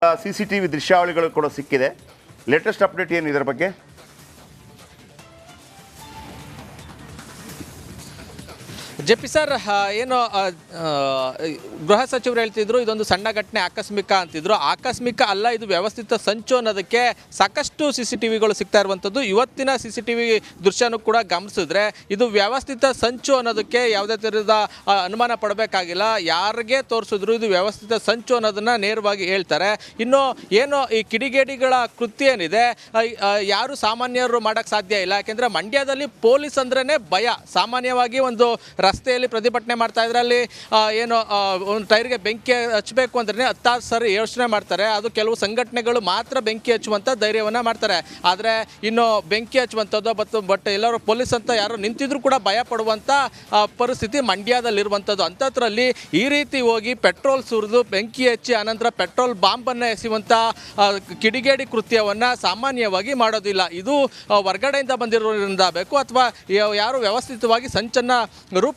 CCTV ದೃಶ್ಯಾವಳಿಗಳು ಕೂಡ ಸಿಕ್ಕಿದೆ. Latest update ಏನು ಇದರ ಬಗ್ಗೆ? ಜೆಪಿ ಸರ್, ಏನು ಗೃಹ ಸಚಿವರು ಹೇಳ್ತಿದ್ರು ಇದೊಂದು ಸಣ್ಣ ಘಟನೆ ಆಕಸ್ಮಿಕ ಅಂತಿದ್ರು. ಆಕಸ್ಮಿಕ ಅಲ್ಲ, ಇದು ವ್ಯವಸ್ಥಿತ ಸಂಚು ಅನ್ನೋದಕ್ಕೆ ಸಾಕಷ್ಟು CCTVಗಳು ಸಿಗ್ತಾ ಇರುವಂಥದ್ದು. ಇವತ್ತಿನ CCTV ದೃಶ್ಯನೂ ಕೂಡ ಗಮನಿಸಿದ್ರೆ ಇದು ವ್ಯವಸ್ಥಿತ ಸಂಚು ಅನ್ನೋದಕ್ಕೆ ಯಾವುದೇ ಥರದ ಅನುಮಾನ ಪಡಬೇಕಾಗಿಲ್ಲ. ಯಾರಿಗೆ ತೋರಿಸಿದ್ರು ಇದು ವ್ಯವಸ್ಥಿತ ಸಂಚು ಅನ್ನೋದನ್ನು ನೇರವಾಗಿ ಹೇಳ್ತಾರೆ. ಇನ್ನು ಏನು ಈ ಕಿಡಿಗೇಡಿಗಳ ಕೃತ್ಯ ಏನಿದೆ, ಯಾರು ಸಾಮಾನ್ಯರು ಮಾಡೋಕ್ಕೆ ಸಾಧ್ಯ ಇಲ್ಲ. ಯಾಕೆಂದರೆ ಮಂಡ್ಯದಲ್ಲಿ ಪೊಲೀಸ್ ಅಂದ್ರೇ ಭಯ. ಸಾಮಾನ್ಯವಾಗಿ ಒಂದು ರಸ್ತೆಯಲ್ಲಿ ಪ್ರತಿಭಟನೆ ಮಾಡ್ತಾ ಇದ್ರೆ ಅಲ್ಲಿ ಏನು ಒಂದು ಟೈರ್ಗೆ ಬೆಂಕಿ ಹಚ್ಚಬೇಕು ಅಂದ್ರೆ 10 ಸರಿ ಯೋಚನೆ ಮಾಡ್ತಾರೆ. ಅದು ಕೆಲವು ಸಂಘಟನೆಗಳು ಮಾತ್ರ ಬೆಂಕಿ ಹಚ್ಚುವಂಥ ಧೈರ್ಯವನ್ನು ಮಾಡ್ತಾರೆ. ಆದರೆ ಇನ್ನು ಬೆಂಕಿ ಹಚ್ಚುವಂಥದ್ದು ಬಟ್ ಎಲ್ಲರೂ ಪೊಲೀಸ್ ಅಂತ ಯಾರು ನಿಂತಿದ್ರು ಕೂಡ ಭಯ ಪಡುವಂಥ ಪರಿಸ್ಥಿತಿ ಮಂಡ್ಯದಲ್ಲಿರುವಂಥದ್ದು. ಅಂಥದ್ರಲ್ಲಿ ಈ ರೀತಿ ಹೋಗಿ ಪೆಟ್ರೋಲ್ ಸುರಿದು ಬೆಂಕಿ ಹಚ್ಚಿ ಅನಂತರ ಪೆಟ್ರೋಲ್ ಬಾಂಬನ್ನು ಎಸೆಯುವಂಥ ಕಿಡಿಗೇಡಿ ಕೃತ್ಯವನ್ನು ಸಾಮಾನ್ಯವಾಗಿ ಮಾಡೋದಿಲ್ಲ. ಇದು ಹೊರಗಡೆಯಿಂದ ಬಂದಿರೋದ್ರಿಂದ ಬೇಕು ಅಥವಾ ಯಾರು ವ್ಯವಸ್ಥಿತವಾಗಿ ಸಂಚನ್ನು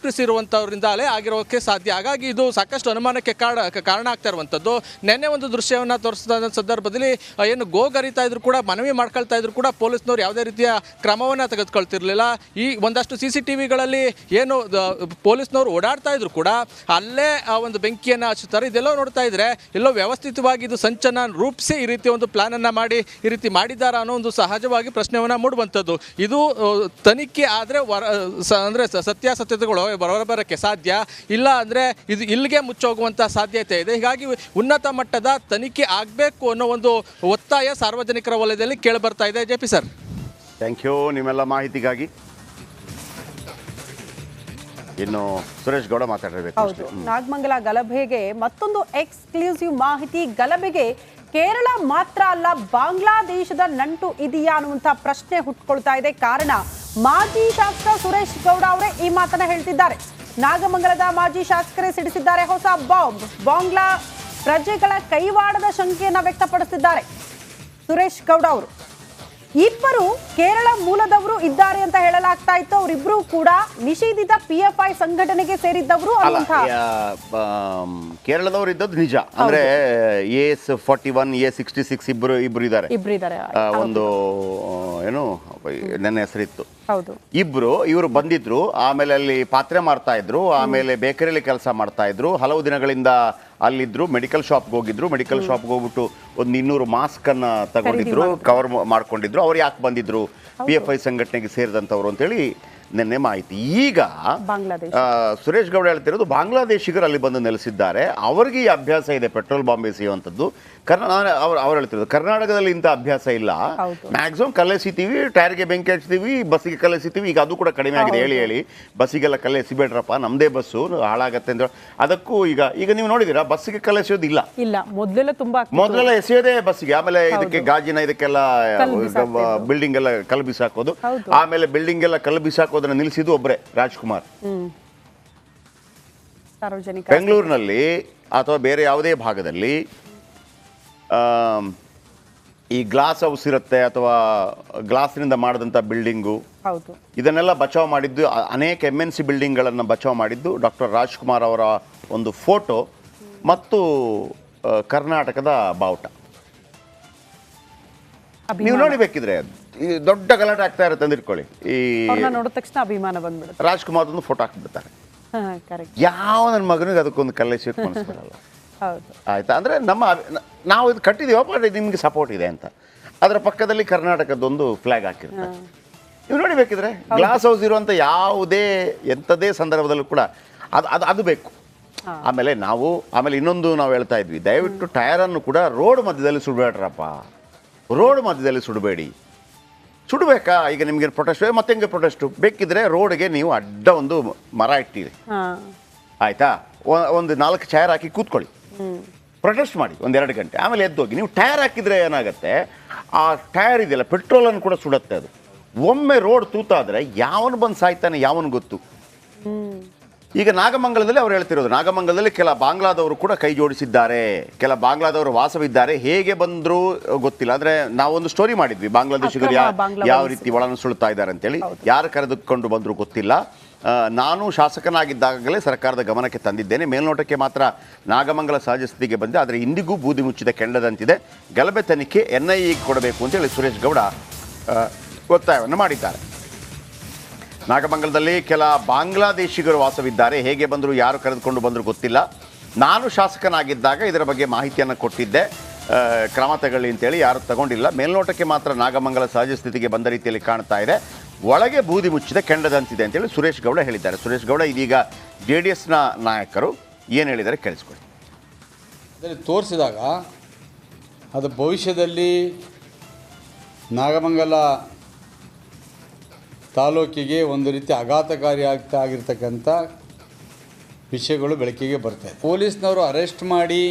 ರೂಪಿಸಿರುವಂಥವರಿಂದಲೇ ಆಗಿರೋಕ್ಕೆ ಸಾಧ್ಯ. ಹಾಗಾಗಿ ಇದು ಸಾಕಷ್ಟು ಅನುಮಾನಕ್ಕೆ ಕಾರಣ ಆಗ್ತಾ ಇರುವಂಥದ್ದು. ನೆನ್ನೆ ಒಂದು ದೃಶ್ಯವನ್ನು ತೋರಿಸಿದ ಸಂದರ್ಭದಲ್ಲಿ ಏನು ಗೋಗರಿತಾ ಇದ್ರು ಕೂಡ, ಮನವಿ ಮಾಡ್ಕೊಳ್ತಾ ಇದ್ರು ಕೂಡ ಪೊಲೀಸ್ನವ್ರು ಯಾವುದೇ ರೀತಿಯ ಕ್ರಮವನ್ನು ತೆಗೆದುಕೊಳ್ತಿರ್ಲಿಲ್ಲ. ಈ ಒಂದಷ್ಟು CCTVಗಳಲ್ಲಿ ಏನು ಪೊಲೀಸ್ನವ್ರು ಓಡಾಡ್ತಾ ಇದ್ರು ಕೂಡ ಅಲ್ಲೇ ಒಂದು ಬೆಂಕಿಯನ್ನು ಹಚ್ಚುತ್ತಾರೆ. ಇದೆಲ್ಲೋ ನೋಡ್ತಾ ಇದ್ರೆ ಎಲ್ಲೋ ವ್ಯವಸ್ಥಿತವಾಗಿ ಇದು ಸಂಚನ್ನು ರೂಪಿಸಿ ಈ ರೀತಿ ಒಂದು ಪ್ಲಾನನ್ನು ಮಾಡಿ ಈ ರೀತಿ ಮಾಡಿದ್ದಾರಾ ಅನ್ನೋ ಒಂದು ಸಹಜವಾಗಿ ಪ್ರಶ್ನೆಯನ್ನು ಮೂಡುವಂಥದ್ದು. ಇದು ತನಿಖೆ ಆದರೆ ಅಂದರೆ ಸತ್ಯಾಸತ್ಯತೆಗಳು ಬರೋಬರಕ್ಕೆ ಸಾಧ್ಯ ಇಲ್ಲ. ಅಂದರೆ ಇದು ಇಲ್ಲಿಗೆ ಮುಚ್ಚೋಗುವಂಥ ಸಾಧ್ಯತೆ ಇದೆ. ಹೀಗಾಗಿ ಉನ್ನತ ಮಟ್ಟದ ತನಿಖೆ ಆಗಬೇಕು ಅನ್ನೋ ಒಂದು ಒತ್ತಾಯ ಸಾರ್ವಜನಿಕರ ವಲಯದಲ್ಲಿ ಕೇಳಿಬರ್ತಾ ಇದೆ. JP ಸರ್, ಥ್ಯಾಂಕ್ ಯು ನಿಮ್ಮೆಲ್ಲ ಮಾಹಿತಿಗಾಗಿ. ಇನ್ನು ಸುರೇಶ್ ಗೌಡ ಮಾತಾಡಬೇಕು. ಹೌದು, ನಾಗಮಂಗಲ ಗಲಭೆಗೆ ಮತ್ತೊಂದು ಎಕ್ಸ್ಕ್ಲೂಸಿವ್ ಮಾಹಿತಿ. ಗಲಭೆಗೆ ಕೇರಳ ಮಾತ್ರ ಅಲ್ಲ, ಬಾಂಗ್ಲಾದೇಶದ ನಂಟು ಇದೆಯಾ ಅನ್ನುವಂಥ ಪ್ರಶ್ನೆ ಹುಟ್ಕೊಳ್ತಾ ಇದೆ. ಕಾರಣ ಮಾಜಿ ಶಾಸಕ ಸುರೇಶ್ ಗೌಡ ಅವರೇ ಈ ಮಾತನ್ನ ಹೇಳ್ತಿದ್ದಾರೆ. ನಾಗಮಂಗಲದ ಮಾಜಿ ಶಾಸಕರೇ ಸಿಡಿಸಿದ್ದಾರೆ ಹೊಸ ಬಾಂಬ್. ಬಾಂಗ್ಲಾ ಪ್ರಜೆಗಳ ಕೈವಾಡದ ಶಂಕೆಯನ್ನ ವ್ಯಕ್ತಪಡಿಸಿದ್ದಾರೆ ಸುರೇಶ್ ಗೌಡ ಅವರು. ಇಬ್ಬರು ಕೇರಳ ಮೂಲದವರು ಇದ್ದಾರೆ ಅಂತ ಹೇಳಲಾಗ್ತಾ ಇತ್ತು. ಅವರಿಬ್ರು ಕೂಡ ನಿಷೇಧಿತ PFI ಸಂಘಟನೆಗೆ ಸೇರಿದ್ದವರು ಅನ್ನುವಂಥ. ಕೇರಳದವರು ಇದ್ದದ್ದು ನಿಜ. ಅಂದ್ರೆ AS41 A66 ಇಬ್ರು ಇದ್ದಾರೆ. ಒಂದು ಏನು ನನ್ನ ಹೆಸರಿತ್ತು. ಇವರು ಬಂದಿದ್ರು. ಆಮೇಲೆ ಅಲ್ಲಿ ಪಾತ್ರೆ ಮಾರ್ತಾ ಇದ್ರು. ಆಮೇಲೆ ಬೇಕರಿಯಲ್ಲಿ ಕೆಲಸ ಮಾಡ್ತಾ ಇದ್ರು. ಹಲವು ದಿನಗಳಿಂದ ಅಲ್ಲಿದ್ರು. ಮೆಡಿಕಲ್ ಶಾಪ್ಗೆ ಹೋಗಿದ್ರು. ಮೆಡಿಕಲ್ ಶಾಪ್ಗೆ ಹೋಗ್ಬಿಟ್ಟು ಒಂದು 200 ಮಾಸ್ಕ್ ಅನ್ನ ತಗೊಂಡಿದ್ರು, ಕವರ್ ಮಾಡ್ಕೊಂಡಿದ್ರು. ಅವ್ರು ಯಾಕೆ ಬಂದಿದ್ರು? PFI ಸಂಘಟನೆಗೆ ಸೇರಿದಂಥವ್ರು ಅಂತೇಳಿ ನಿನ್ನೆ ಮಾಹಿತಿ. ಈಗ ಸುರೇಶ್ ಗೌಡ ಹೇಳ್ತಿರೋದು ಬಾಂಗ್ಲಾದೇಶಿಗರು ಅಲ್ಲಿ ಬಂದು ನೆಲೆಸಿದ್ದಾರೆ. ಅವರಿಗೆ ಈ ಅಭ್ಯಾಸ ಇದೆ ಪೆಟ್ರೋಲ್ ಬಾಂಬ್ ಎಸೆಯುವಂಥದ್ದು. ಅವ್ರು ಹೇಳ್ತಿರೋದು ಕರ್ನಾಟಕದಲ್ಲಿ ಇಂಥ ಅಭ್ಯಾಸ ಇಲ್ಲ. ಮ್ಯಾಕ್ಸಿಮಮ್ ಕಲ್ಲೆಸಿತೀವಿ, ಟೈರ್ಗೆ ಬೆಂಕಿ ಹಚ್ತೀವಿ, ಬಸ್ಸಿಗೆ ಕಲ್ಲೆಸಿತೀವಿ. ಈಗ ಅದು ಕೂಡ ಕಡಿಮೆ ಆಗಿದೆ. ಹೇಳಿ ಬಸ್ಸಿಗೆಲ್ಲ ಕಲ್ಲೆಸಿಬೇಡ್ರಪ್ಪ, ನಮ್ಮದೇ ಬಸ್ಸು ಹಾಳಾಗತ್ತೆ ಅಂತ. ಅದಕ್ಕೂ ಈಗ ನೀವು ನೋಡಿದಿರಾ ಬಸ್ಸಿಗೆ ಕಲ್ಲೆಸೆಯೋದು ಇಲ್ಲ. ಮೊದಲೆಲ್ಲ ಎಸೆಯೋದೇ ಬಸ್ಸಿಗೆ. ಆಮೇಲೆ ಇದಕ್ಕೆ ಗಾಜಿನ ಇದಕ್ಕೆಲ್ಲ ಬಿಲ್ಡಿಂಗ್ ಎಲ್ಲ ಕಲ್ಲು ಬಿಸಾಕೋದು. ಆಮೇಲೆ ಬಿಲ್ಡಿಂಗ್ ಎಲ್ಲ ಕಲ್ಲು ಬಿಸಾಕೋದನ್ನ ನಿಲ್ಲಿಸಿದ್ದು ಒಬ್ಬರೇ, ರಾಜ್ಕುಮಾರ್. ಬೆಂಗಳೂರಿನಲ್ಲಿ ಅಥವಾ ಬೇರೆ ಯಾವುದೇ ಭಾಗದಲ್ಲಿ ಈ ಗ್ಲಾಸ್ ಹೌಸ್ ಇರುತ್ತೆ ಅಥವಾ ಗ್ಲಾಸ್ನಿಂದ ಮಾಡಿದಂಥ ಬಿಲ್ಡಿಂಗು, ಇದನ್ನೆಲ್ಲ ಬಚಾವ್ ಮಾಡಿದ್ದು, ಅನೇಕ MNC ಬಿಲ್ಡಿಂಗ್ಗಳನ್ನು ಬಚಾವ್ ಮಾಡಿದ್ದು ಡಾಕ್ಟರ್ ರಾಜ್ಕುಮಾರ್ ಅವರ ಒಂದು ಫೋಟೋ ಮತ್ತು ಕರ್ನಾಟಕದ ಬಾವುಟ. ನೀವು ನೋಡಿಬೇಕಿದ್ರೆ ದೊಡ್ಡ ಗಲಾಟೆ ಆಗ್ತಾ ಇರುತ್ತೆ ಅಂದಿಟ್ಕೊಳ್ಳಿ. ಈ ನೋಡಿದ ತಕ್ಷಣ ಅಭಿಮಾನ ಬಂದ್ಬಿಡುತ್ತೆ. ರಾಜ್ಕುಮಾರ್ ಒಂದು ಫೋಟೋ ಹಾಕ್ಬಿಡ್ತಾರೆ. ಯಾವ ನನ್ನ ಮಗನಿಗೆ ಅದಕ್ಕೊಂದು ಕಲ್ಲೆಸೆಯೋಕೆ ಮನಸ್ಸು ಬರಲ್ಲ. ಆಯ್ತಾ? ಅಂದರೆ ನಾವು ಇದು ಕಟ್ಟಿದೀವಪ್ಪ, ನಿಮಗೆ ಸಪೋರ್ಟ್ ಇದೆ ಅಂತ. ಅದರ ಪಕ್ಕದಲ್ಲಿ ಕರ್ನಾಟಕದೊಂದು ಫ್ಲಾಗ್ ಹಾಕಿರ್ತಾರೆ. ನೀವು ನೋಡಿಬೇಕಿದ್ರೆ ಗ್ಲಾಸ್ ಹೌಸ್ ಇರುವಂಥ ಯಾವುದೇ ಎಂಥದೇ ಸಂದರ್ಭದಲ್ಲೂ ಕೂಡ ಅದು ಬೇಕು. ಆಮೇಲೆ ಇನ್ನೊಂದು ನಾವು ಹೇಳ್ತಾ ಇದ್ವಿ, ದಯವಿಟ್ಟು ಟಯರನ್ನು ಕೂಡ ರೋಡ್ ಮಧ್ಯದಲ್ಲಿ ಸುಡಬೇಡ್ರಪ್ಪ. ರೋಡ್ ಮಧ್ಯದಲ್ಲಿ ಸುಡಬೇಡಿ. ಸುಡಬೇಕಾ? ಈಗ ನಿಮಗೆ ಪ್ರೊಟೆಸ್ಟ್ ಮತ್ತೆ ಹೆಂಗೆ ಪ್ರೊಟೆಸ್ಟು? ಬೇಕಿದ್ರೆ ರೋಡ್ಗೆ ನೀವು ಅಡ್ಡ ಒಂದು ಮರ ಇಟ್ಟಿರಿ, ಆಯ್ತಾ? ಒಂದು 4 ಚೇರ್ ಹಾಕಿ ಕೂತ್ಕೊಳ್ಳಿ, ಪ್ರೊಟೆಸ್ಟ್ ಮಾಡಿ 1-2 ಗಂಟೆ. ಆಮೇಲೆ ಎದ್ದೋಗಿ. ನೀವು ಟೈರ್ ಹಾಕಿದರೆ ಏನಾಗುತ್ತೆ, ಆ ಟೈರ್ ಇದೆಯಲ್ಲ ಪೆಟ್ರೋಲನ್ನು ಕೂಡ ಸುಡುತ್ತೆ ಅದು. ಒಮ್ಮೆ ರೋಡ್ ತೂತಾದರೆ ಯಾವನು ಬಂದು ಸಾಯ್ತಾನೆ ಯಾವನು ಗೊತ್ತು. ಈಗ ನಾಗಮಂಗಲದಲ್ಲಿ ಅವ್ರು ಹೇಳ್ತಿರೋದು, ನಾಗಮಂಗಲದಲ್ಲಿ ಕೆಲ ಬಾಂಗ್ಲಾದವರು ಕೂಡ ಕೈ ಜೋಡಿಸಿದ್ದಾರೆ, ಕೆಲ ಬಾಂಗ್ಲಾದವರು ವಾಸವಿದ್ದಾರೆ. ಹೇಗೆ ಬಂದರೂ ಗೊತ್ತಿಲ್ಲ. ಅಂದರೆ ನಾವೊಂದು ಸ್ಟೋರಿ ಮಾಡಿದ್ವಿ, ಬಾಂಗ್ಲಾದೇಶಿಗರು ಯಾವ ರೀತಿ ಒಳನುಸುಳ್ತಾ ಇದ್ದಾರೆ ಅಂತೇಳಿ. ಯಾರು ಕರೆದುಕೊಂಡು ಬಂದರೂ ಗೊತ್ತಿಲ್ಲ. ನಾನು ಶಾಸಕನಾಗಿದ್ದಾಗಲೇ ಸರ್ಕಾರದ ಗಮನಕ್ಕೆ ತಂದಿದ್ದೇನೆ. ಮೇಲ್ನೋಟಕ್ಕೆ ಮಾತ್ರ ನಾಗಮಂಗಲ ಸಹಜ ಸ್ಥಿತಿಗೆ ಬಂದಿದೆ, ಆದರೆ ಇಂದಿಗೂ ಬೂದಿ ಮುಚ್ಚಿದ ಕೆಂಡದಂತಿದೆ. ಗಲಭೆ ತನಿಖೆ NIA ಕೊಡಬೇಕು ಅಂತೇಳಿ ಸುರೇಶ್ ಗೌಡ ಒತ್ತಾಯವನ್ನು ಮಾಡಿದ್ದಾರೆ. ನಾಗಮಂಗಲದಲ್ಲಿ ಕೆಲ ಬಾಂಗ್ಲಾದೇಶಿಗರು ವಾಸವಿದ್ದಾರೆ. ಹೇಗೆ ಬಂದರು, ಯಾರು ಕರೆದುಕೊಂಡು ಬಂದರೂ ಗೊತ್ತಿಲ್ಲ. ನಾನು ಶಾಸಕನಾಗಿದ್ದಾಗ ಇದರ ಬಗ್ಗೆ ಮಾಹಿತಿಯನ್ನು ಕೊಟ್ಟಿದ್ದೆ, ಕ್ರಮ ತಗೊಳ್ಳಿ ಅಂತೇಳಿ ಯಾರು ತಗೊಂಡಿಲ್ಲ. ಮೇಲ್ನೋಟಕ್ಕೆ ಮಾತ್ರ ನಾಗಮಂಗಲ ಸಹಜ ಸ್ಥಿತಿಗೆ ಬಂದ ರೀತಿಯಲ್ಲಿ ಕಾಣ್ತಾ ಇದೆ, ಒಳಗೆ ಬೂದಿ ಮುಚ್ಚಿದ ಕೆಂಡದಂತಿದೆ ಅಂತೇಳಿ ಸುರೇಶ್ ಗೌಡ ಹೇಳಿದ್ದಾರೆ. ಸುರೇಶ್ ಗೌಡ ಇದೀಗ JDSನ ನಾಯಕರು ಏನು ಹೇಳಿದ್ದಾರೆ ಕೇಳಿಸ್ಕೊಳ್ಳಿ. ಅದರಲ್ಲಿ ತೋರಿಸಿದಾಗ ಅದು ಭವಿಷ್ಯದಲ್ಲಿ ನಾಗಮಂಗಲ ತಾಲೂಕಿಗೆ ಒಂದು ರೀತಿ ಆಘಾತಕಾರಿ ಆಗಿರ್ತಕ್ಕಂಥ ವಿಷಯಗಳು ಬೆಳಕಿಗೆ ಬರ್ತಾಯಿದೆ. ಪೊಲೀಸ್ನವರು ಅರೆಸ್ಟ್ ಮಾಡಿ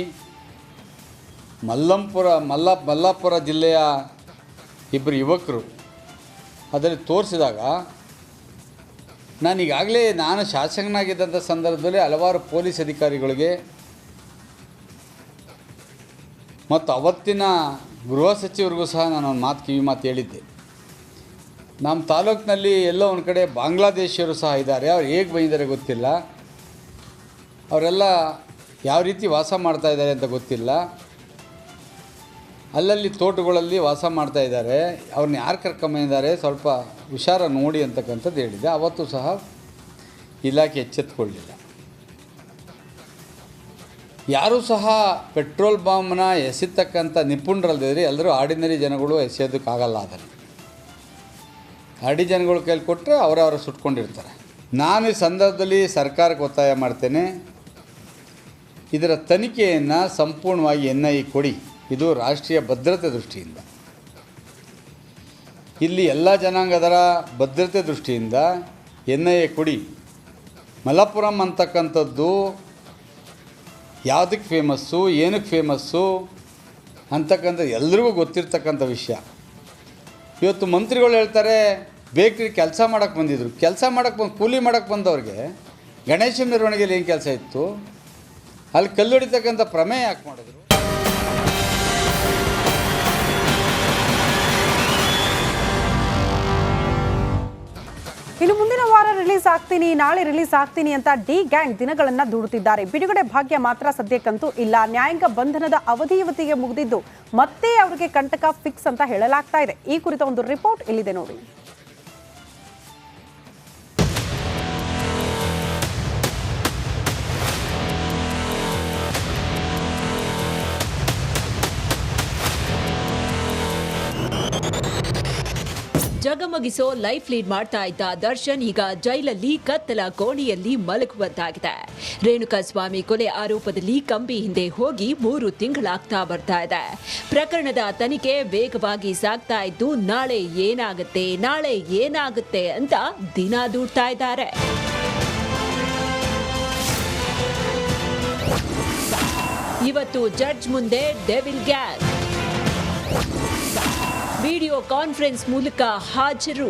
ಮಲ್ಲಾಪುರ ಜಿಲ್ಲೆಯ ಇಬ್ಬರು ಯುವಕರು ಅದರಲ್ಲಿ ತೋರಿಸಿದಾಗ ನಾನು ಶಾಸಕನಾಗಿದ್ದಂಥ ಸಂದರ್ಭದಲ್ಲಿ ಹಲವಾರು ಪೊಲೀಸ್ ಅಧಿಕಾರಿಗಳಿಗೆ ಮತ್ತು ಅವತ್ತಿನ ಗೃಹ ಸಚಿವರಿಗೂ ಸಹ ನಾನು ಒಂದು ಕಿವಿ ಮಾತು ಹೇಳಿದ್ದೆ. ನಮ್ಮ ತಾಲೂಕಿನಲ್ಲಿ ಎಲ್ಲೋ ಒಂದು ಕಡೆ ಬಾಂಗ್ಲಾದೇಶಿಯರು ಸಹ ಇದ್ದಾರೆ. ಅವ್ರು ಹೇಗೆ ಬಂದಿದ್ದಾರೆ ಗೊತ್ತಿಲ್ಲ, ಅವರೆಲ್ಲ ಯಾವ ರೀತಿ ವಾಸ ಮಾಡ್ತಾಯಿದ್ದಾರೆ ಅಂತ ಗೊತ್ತಿಲ್ಲ. ಅಲ್ಲಲ್ಲಿ ತೋಟಗಳಲ್ಲಿ ವಾಸ ಮಾಡ್ತಾಯಿದ್ದಾರೆ. ಅವ್ರನ್ನ ಯಾರು ಕರ್ಕೊಂಬಂದಿದ್ದಾರೆ, ಸ್ವಲ್ಪ ಹುಷಾರ ನೋಡಿ ಅಂತಕ್ಕಂಥದ್ದು ಹೇಳಿದೆ. ಅವತ್ತು ಸಹ ಇಲಾಖೆ ಎಚ್ಚೆತ್ತುಕೊಳ್ಳಲಿಲ್ಲ. ಯಾರೂ ಸಹ ಪೆಟ್ರೋಲ್ ಬಾಂಬ್ನ ಎಸೆತಕ್ಕಂಥ ನಿಪುಣರಲ್ಲದಿದ್ದರೆ ಎಲ್ಲರೂ ಆರ್ಡಿನರಿ ಜನಗಳು ಎಸೆಯೋದಕ್ಕಾಗಲ್ಲ. ಅದನ್ನು ಜನಗಳ ಕೈಲಿ ಕೊಟ್ಟರೆ ಅವರವರು ಸುಟ್ಕೊಂಡಿರ್ತಾರೆ. ನಾನು ಈ ಸಂದರ್ಭದಲ್ಲಿ ಸರ್ಕಾರಕ್ಕೆ ಒತ್ತಾಯ ಮಾಡ್ತೇನೆ, ಇದರ ತನಿಖೆಯನ್ನು ಸಂಪೂರ್ಣವಾಗಿ NIA ಕೊಡಿ. ಇದು ರಾಷ್ಟ್ರೀಯ ಭದ್ರತೆ ದೃಷ್ಟಿಯಿಂದ, ಇಲ್ಲಿ ಎಲ್ಲ ಜನಾಂಗದರ ಭದ್ರತೆ ದೃಷ್ಟಿಯಿಂದ NIA ಕೊಡಿ. ಮಲಪ್ಪುರಂ ಅಂತಕ್ಕಂಥದ್ದು ಯಾವುದಕ್ಕೆ ಫೇಮಸ್ಸು, ಏನಕ್ಕೆ ಫೇಮಸ್ಸು ಅಂತಕ್ಕಂಥ ಎಲ್ರಿಗೂ ಗೊತ್ತಿರ್ತಕ್ಕಂಥ ವಿಷಯ. ಇವತ್ತು ಮಂತ್ರಿಗಳು ಹೇಳ್ತಾರೆ ಬೇಕ್ರಿ ಕೆಲಸ ಮಾಡೋಕ್ಕೆ ಬಂದಿದ್ದರು. ಕೂಲಿ ಮಾಡೋಕ್ಕೆ ಬಂದವ್ರಿಗೆ ಗಣೇಶ ಮೆರವಣಿಗೆಯಲ್ಲಿ ಏನು ಕೆಲಸ ಇತ್ತು? ಅಲ್ಲಿ ಕಲ್ಲು ಹೊಡಿತಕ್ಕಂಥ ಪ್ರಮೇಯ ಯಾಕೆ ಮಾಡಿದ್ರು? ಇನ್ನು ಮುಂದಿನ ವಾರ ರಿಲೀಸ್ ಆಗ್ತೀನಿ, ನಾಳೆ ರಿಲೀಸ್ ಆಗ್ತೀನಿ ಅಂತ ಡಿ ಗ್ಯಾಂಗ್ ದಿನಗಳನ್ನ ದೂಡುತ್ತಿದ್ದಾರೆ. ಬಿಡುಗಡೆ ಭಾಗ್ಯ ಮಾತ್ರ ಸದ್ಯಕ್ಕಂತೂ ಇಲ್ಲ. ನ್ಯಾಯಾಂಗ ಬಂಧನದ ಅವಧಿ ಇವತ್ತಿಗೆ ಮುಗಿದಿದ್ದು ಮತ್ತೆ ಅವರಿಗೆ ಕಂಟಕ ಫಿಕ್ಸ್ ಅಂತ ಹೇಳಲಾಗ್ತಾ ಇದೆ. ಈ ಕುರಿತ ಒಂದು ರಿಪೋರ್ಟ್ ಇಲ್ಲಿದೆ ನೋಡಿ. ಜಗಮಗಿಸೋ ಲೈಫ್ ಲೀಡ್ ಮಾಡ್ತಾ ಇದ್ದ ದರ್ಶನ್ ಈಗ ಜೈಲಲ್ಲಿ ಕತ್ತಲ ಕೋಣೆಯಲ್ಲಿ ಮಲಗುವಂತಾಗಿದೆ. ರೇಣುಕಾಸ್ವಾಮಿ ಕೊಲೆ ಆರೋಪದಲ್ಲಿ ಕಂಬಿ ಹಿಂದೆ ಹೋಗಿ 3 ತಿಂಗಳಾಗ್ತಾ ಬರ್ತಾ ಇದೆ. ಪ್ರಕರಣದ ತನಿಖೆ ವೇಗವಾಗಿ ಸಾಗ್ತಾ ಇದ್ದು ನಾಳೆ ಏನಾಗುತ್ತೆ ಅಂತ ದಿನ ದೂಡ್ತಾ ಇದ್ದಾರೆ. ಇವತ್ತು ಜಡ್ಜ್ ಮುಂದೆ ಡೆವಿಲ್ ಗ್ಯಾಂಗ್ ವಿಡಿಯೋ ಕಾನ್ಫರೆನ್ಸ್ ಮೂಲಕ ಹಾಜರು.